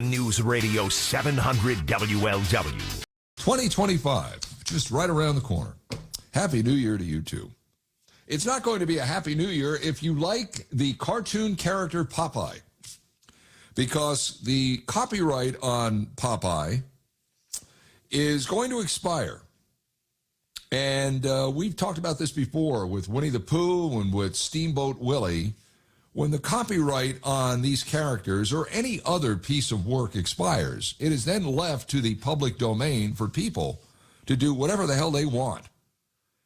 News Radio 700 WLW. 2025, just right around the corner. Happy New Year to you, too. It's not going to be a Happy New Year if you like the cartoon character Popeye, because the copyright on Popeye is going to expire. And we've talked about this before with Winnie the Pooh and with Steamboat Willie. When the copyright on these characters or any other piece of work expires, it is then left to the public domain for people to do whatever the hell they want.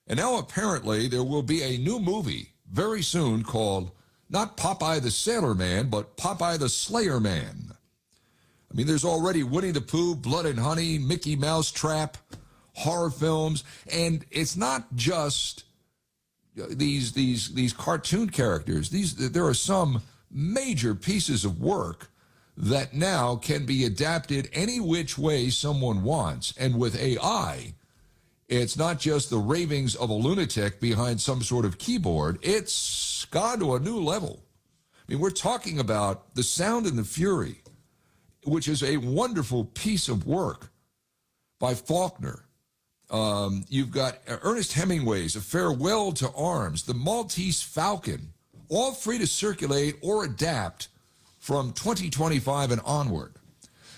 And now apparently there will be a new movie very soon called not Popeye the Sailor Man, but Popeye the Slayer Man. I mean, there's already Winnie the Pooh, Blood and Honey, Mickey Mouse Trap, horror films, and it's not just these cartoon characters. There are some major pieces of work that now can be adapted any which way someone wants. And with AI, it's not just the ravings of a lunatic behind some sort of keyboard. It's gone to a new level. I mean, we're talking about The Sound and the Fury, which is a wonderful piece of work by Faulkner. You've got Ernest Hemingway's A Farewell to Arms, The Maltese Falcon, all free to circulate or adapt from 2025 and onward.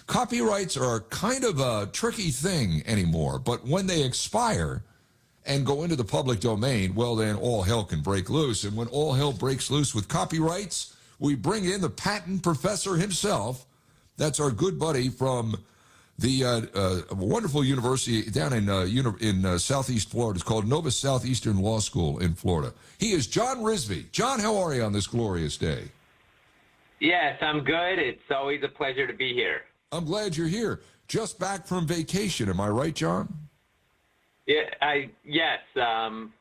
Copyrights are kind of a tricky thing anymore, but when they expire and go into the public domain, well, then all hell can break loose. And when all hell breaks loose with copyrights, we bring in the patent professor himself. That's our good buddy from the wonderful university down in Southeast Florida. It's called Nova Southeastern Law School in Florida. He is John Rizvi. John, how are you on this glorious day? Yes, I'm good. It's always a pleasure to be here. I'm glad you're here. Just back from vacation, am I right, John? Yeah, yes.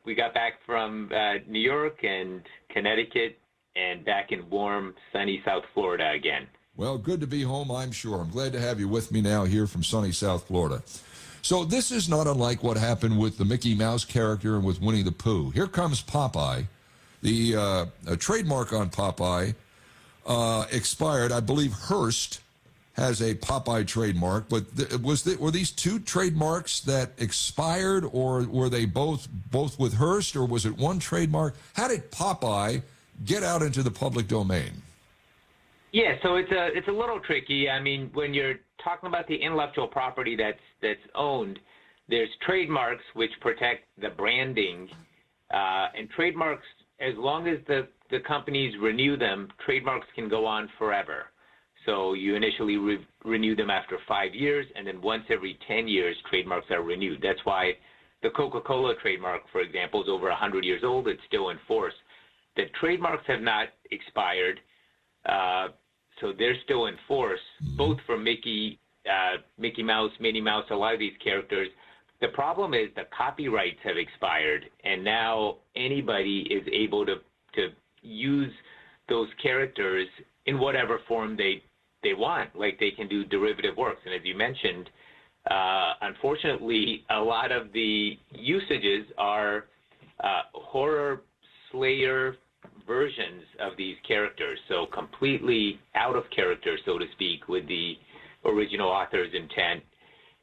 We got back from New York and Connecticut and back in warm, sunny South Florida again. Well, good to be home, I'm sure. I'm glad to have you with me now here from sunny South Florida. So this is not unlike what happened with the Mickey Mouse character and with Winnie the Pooh. Here comes Popeye. The trademark on Popeye expired. I believe Hearst has a Popeye trademark, but were these two trademarks that expired, or were they both with Hearst, or was it one trademark? How did Popeye get out into the public domain? Yeah, so it's a little tricky. I mean, when you're talking about the intellectual property that's owned, there's trademarks which protect the branding, and trademarks, as long as the companies renew them, trademarks can go on forever. So you initially renew them after 5 years, and then once every 10 years, trademarks are renewed. That's why the Coca-Cola trademark, for example, is over 100 years old. It's still in force. The trademarks have not expired, so they're still in force, both for Mickey Mouse, Minnie Mouse, a lot of these characters. The problem is the copyrights have expired, and now anybody is able to use those characters in whatever form they want. Like, they can do derivative works. And as you mentioned, unfortunately, a lot of the usages are horror slayer versions of these characters, so completely out of character, so to speak, with the original author's intent.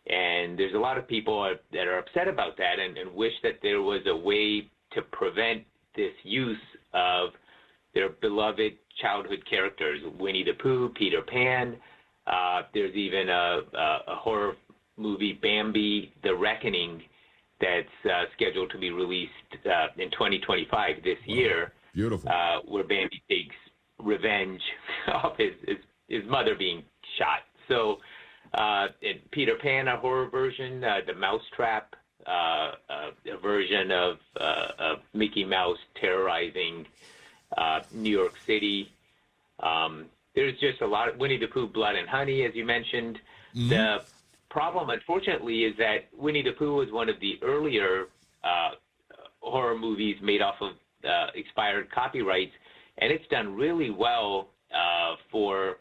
And there's a lot of people that are upset about that and wish that there was a way to prevent this use of their beloved childhood characters, Winnie the Pooh, Peter Pan. There's even a horror movie, Bambi, The Reckoning, that's scheduled to be released in 2025 this year. Beautiful. Where Bambi takes revenge of his mother being shot. So in Peter Pan, a horror version, the Mousetrap, a version of Mickey Mouse terrorizing New York City. There's just a lot of Winnie the Pooh, Blood and Honey, as you mentioned. Mm-hmm. The problem, unfortunately, is that Winnie the Pooh was one of the earlier horror movies made off of expired copyrights, and it's done really well for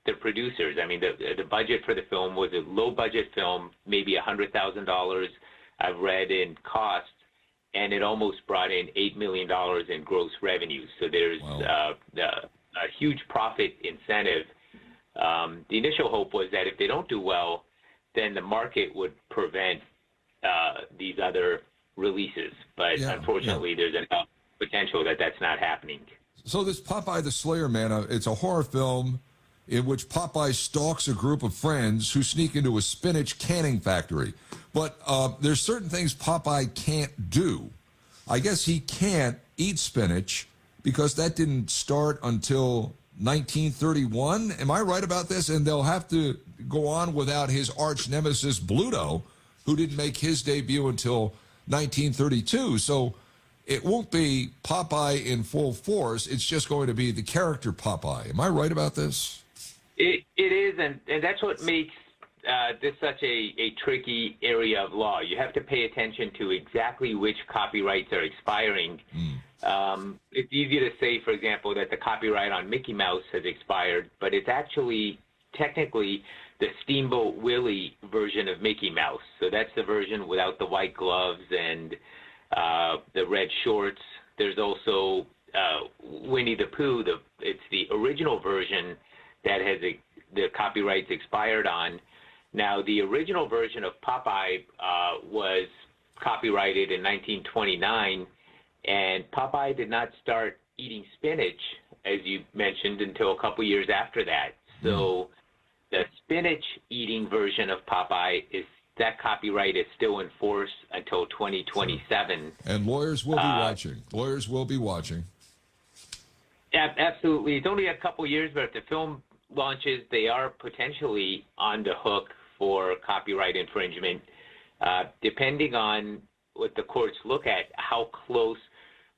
the producers. I mean, the budget for the film was a low-budget film, maybe $100,000, I've read, in costs, and it almost brought in $8 million in gross revenue. So there's a huge profit incentive The initial hope was that if they don't do well, then the market would prevent these other releases. But unfortunately, there's enough potential that that's not happening. So this Popeye the Slayer Man, it's a horror film in which Popeye stalks a group of friends who sneak into a spinach canning factory. But there's certain things Popeye can't do. I guess he can't eat spinach because that didn't start until 1931. Am I right about this? And they'll have to go on without his arch nemesis Bluto, who didn't make his debut until 1932. So it won't be Popeye in full force. It's just going to be the character Popeye. Am I right about this? It is, and that's what makes this such a tricky area of law. You have to pay attention to exactly which copyrights are expiring. It's easy to say, for example, that the copyright on Mickey Mouse has expired, but it's actually technically the Steamboat Willie version of Mickey Mouse. So that's the version without the white gloves and the red shorts. There's also Winnie the Pooh. It's the original version that has the copyrights expired on. Now, the original version of Popeye was copyrighted in 1929, and Popeye did not start eating spinach, as you mentioned, until a couple years after that. So the spinach-eating version of Popeye that copyright is still in force until 2027. And lawyers will be watching. Lawyers will be watching. Absolutely. It's only a couple years, but if the film launches, they are potentially on the hook for copyright infringement, depending on what the courts look at, how close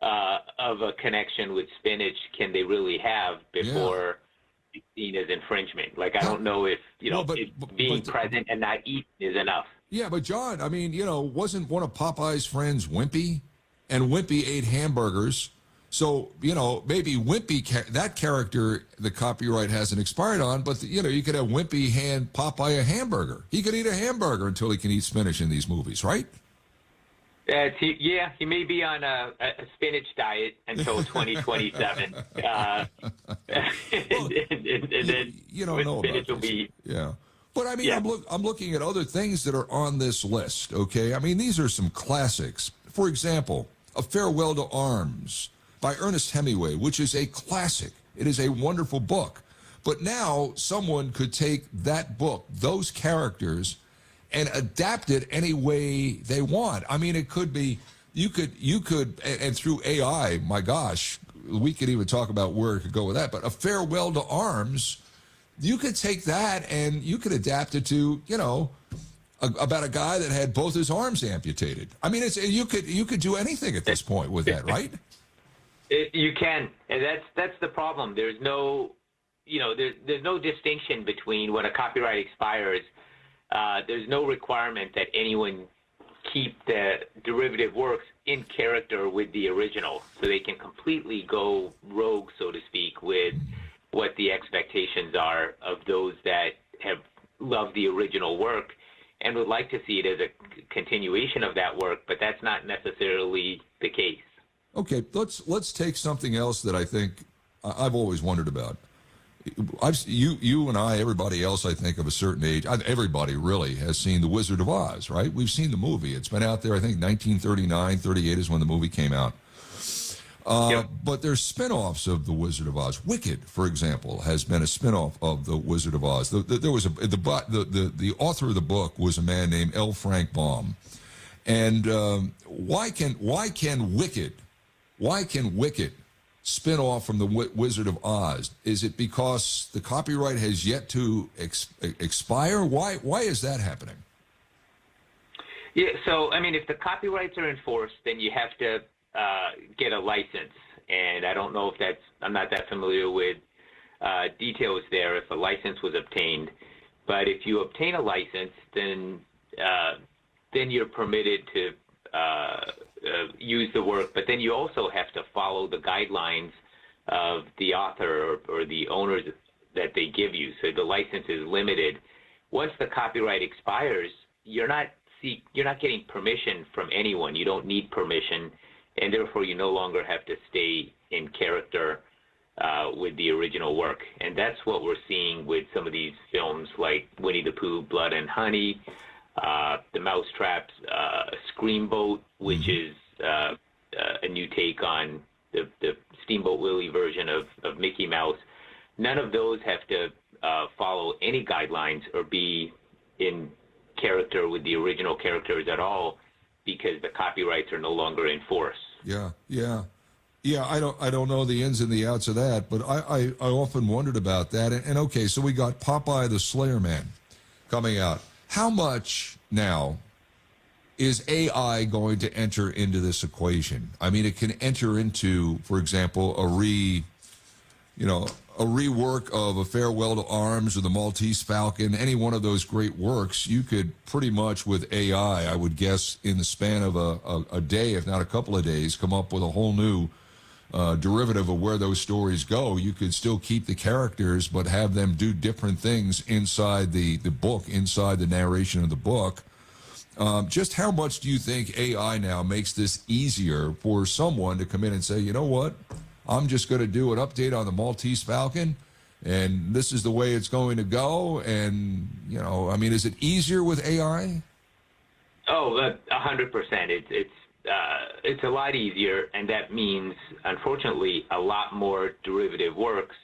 of a connection with spinach can they really have before it's seen as infringement. Like, I don't know if, being present and not eating is enough. Yeah, but John, I mean, wasn't one of Popeye's friends Wimpy? And Wimpy ate hamburgers. So, maybe Wimpy, that character, the copyright hasn't expired on, but, you could have Wimpy hand Popeye a hamburger. He could eat a hamburger until he can eat spinach in these movies, right? He may be on a spinach diet until 2027. And then you don't know spinach about will be... Yeah. But, I mean, I'm looking at other things that are on this list, okay? I mean, these are some classics. For example, A Farewell to Arms by Ernest Hemingway, which is a classic. It is a wonderful book. But now someone could take that book, those characters, and adapt it any way they want. I mean, it could be, you could, and through AI, my gosh, we could even talk about where it could go with that, but A Farewell to Arms, you could take that and you could adapt it to, about a guy that had both his arms amputated. I mean, you could do anything at this point with that, right? You can, and that's the problem. There's no, there's no distinction between when a copyright expires. There's no requirement that anyone keep the derivative works in character with the original, so they can completely go rogue, so to speak, with what the expectations are of those that have loved the original work and would like to see it as a continuation of that work, but that's not necessarily the case. Okay, let's take something else that I think I've always wondered about. You and I, everybody else, I think, of a certain age, everybody really has seen The Wizard of Oz, right? We've seen the movie. It's been out there, I think, 1939, 38 is when the movie came out. But there's spin-offs of The Wizard of Oz. Wicked, for example, has been a spin-off of The Wizard of Oz. There was the author of the book was a man named L. Frank Baum. And why can Wicked spin off from the Wizard of Oz? Is it because the copyright has yet to expire? Why is that happening? Yeah, so I mean, if the copyrights are enforced, then you have to get a license, and I don't know if I'm not that familiar with details there if a license was obtained, but if you obtain a license, then you're permitted to use the work, but then you also have to follow the guidelines of the author or the owners that they give you. So the license is limited. Once the copyright expires, you're not getting permission from anyone. You don't need permission, and therefore you no longer have to stay in character with the original work. And that's what we're seeing with some of these films like Winnie the Pooh, Blood and Honey, The Mousetraps, Screamboat, which is a new take on the Steamboat Willie version of Mickey Mouse. None of those have to follow any guidelines or be in character with the original characters at all, because the copyrights are no longer in force. Yeah. I don't know the ins and the outs of that, but I often wondered about that. And okay, so we got Popeye the Slayer Man coming out. How much now is AI going to enter into this equation? I mean, it can enter into, for example, a rework of A Farewell to Arms or The Maltese Falcon, any one of those great works. You could pretty much, with AI, I would guess, in the span of a day, if not a couple of days, come up with a whole new derivative of where those stories go. You could still keep the characters, but have them do different things inside the book, inside the narration of the book. Just how much do you think AI now makes this easier for someone to come in and say, you know what, I'm just going to do an update on the Maltese Falcon, and this is the way it's going to go? And, I mean, is it easier with AI? Oh, 100%. It's a lot easier, and that means, unfortunately, a lot more derivative works,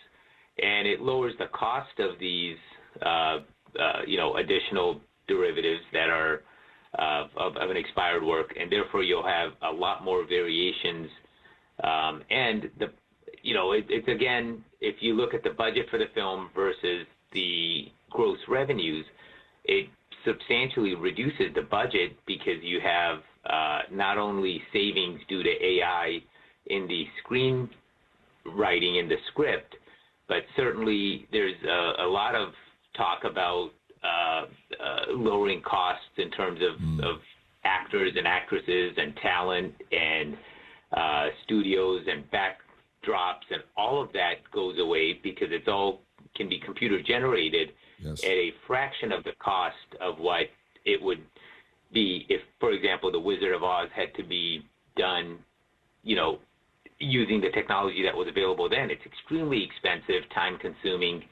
and it lowers the cost of these, additional derivatives that are of an expired work, and therefore you'll have a lot more variations. And it's again, if you look at the budget for the film versus the gross revenues, it substantially reduces the budget, because you have not only savings due to AI in the screenwriting in the script, but certainly there's a lot of talk about lowering costs in terms of actors and actresses and talent and studios and backdrops, and all of that goes away because it's all can be computer generated. Yes. At a fraction of the cost of what it would be if, for example, The Wizard of Oz had to be done, using the technology that was available then. It's extremely expensive, time-consuming,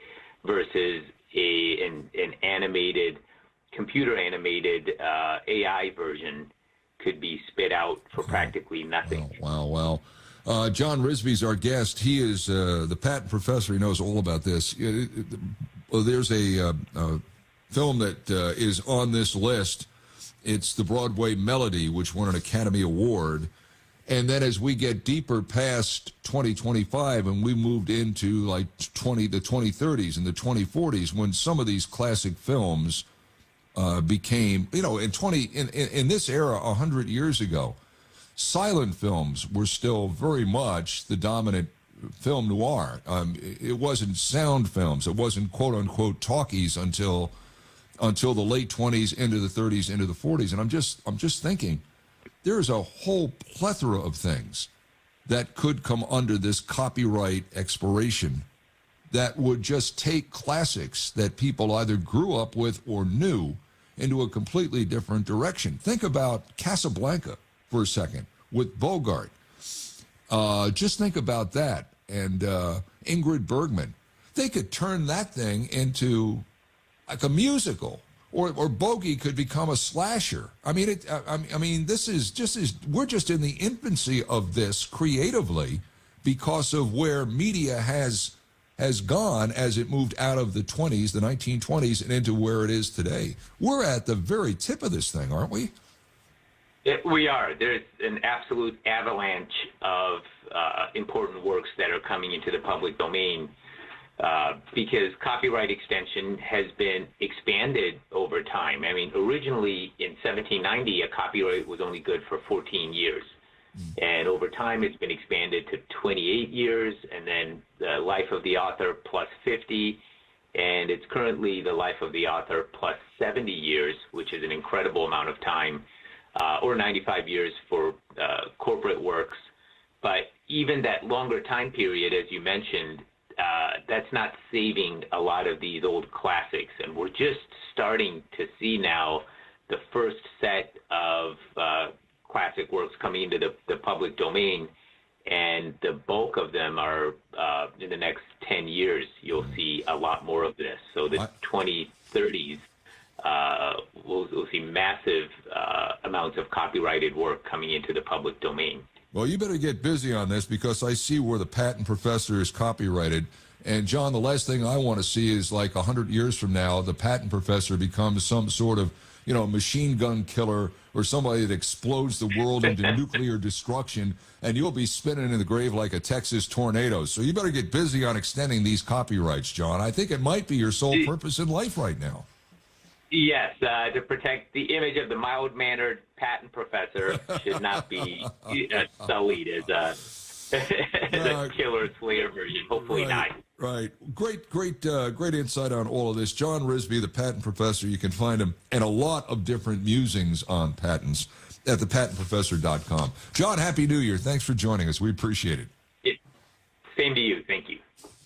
versus an animated, computer-animated AI version could be spit out for practically nothing. Wow. John Rizvi's our guest. He is the patent professor. He knows all about this. There's a film that is on this list. It's the Broadway Melody, which won an Academy Award. And then as we get deeper past 2025 and we moved into like the 2030s and the 2040s, when some of these classic films became, in this era 100 years ago, silent films were still very much the dominant film noir. It wasn't sound films. It wasn't quote unquote talkies until the late 20s, into the 30s, into the 40s. And I'm just thinking, there's a whole plethora of things that could come under this copyright expiration that would just take classics that people either grew up with or knew into a completely different direction. Think about Casablanca for a second with Bogart. Just think about that. And Ingrid Bergman. They could turn that thing into like a musical, or Bogey could become a slasher. I mean, we're just in the infancy of this creatively because of where media has gone as it moved out of the 20s, the 1920s, and into where it is today. We're at the very tip of this thing, aren't we? We are. There's an absolute avalanche of important works that are coming into the public domain because copyright extension has been expanded over time. I mean, originally in 1790, a copyright was only good for 14 years. And over time, it's been expanded to 28 years, and then the life of the author plus 50, and it's currently the life of the author plus 70 years, which is an incredible amount of time, or 95 years for corporate works. But even that longer time period, as you mentioned, that's not saving a lot of these old classics, and we're just starting to see now the first set of classic works coming into the public domain. and the bulk of them are in the next 10 years. You'll see a lot more of this. So the 2030s, we'll see massive amounts of copyrighted work coming into the public domain. Well, you better get busy on this because I see where the patent professor is copyrighted. And, John, the last thing I want to see is like 100 years from now, the patent professor becomes some sort of, machine gun killer or somebody that explodes the world into nuclear destruction, and you'll be spinning in the grave like a Texas tornado. So you better get busy on extending these copyrights, John. I think it might be your sole purpose in life right now. Yes, to protect the image of the mild-mannered patent professor should not be sullied as a killer slayer version. Hopefully not. Right. Great insight on all of this. John Rizvi, the patent professor. You can find him and a lot of different musings on patents at thepatentprofessor.com. John, Happy New Year. Thanks for joining us. We appreciate it. Same to you. Thank you.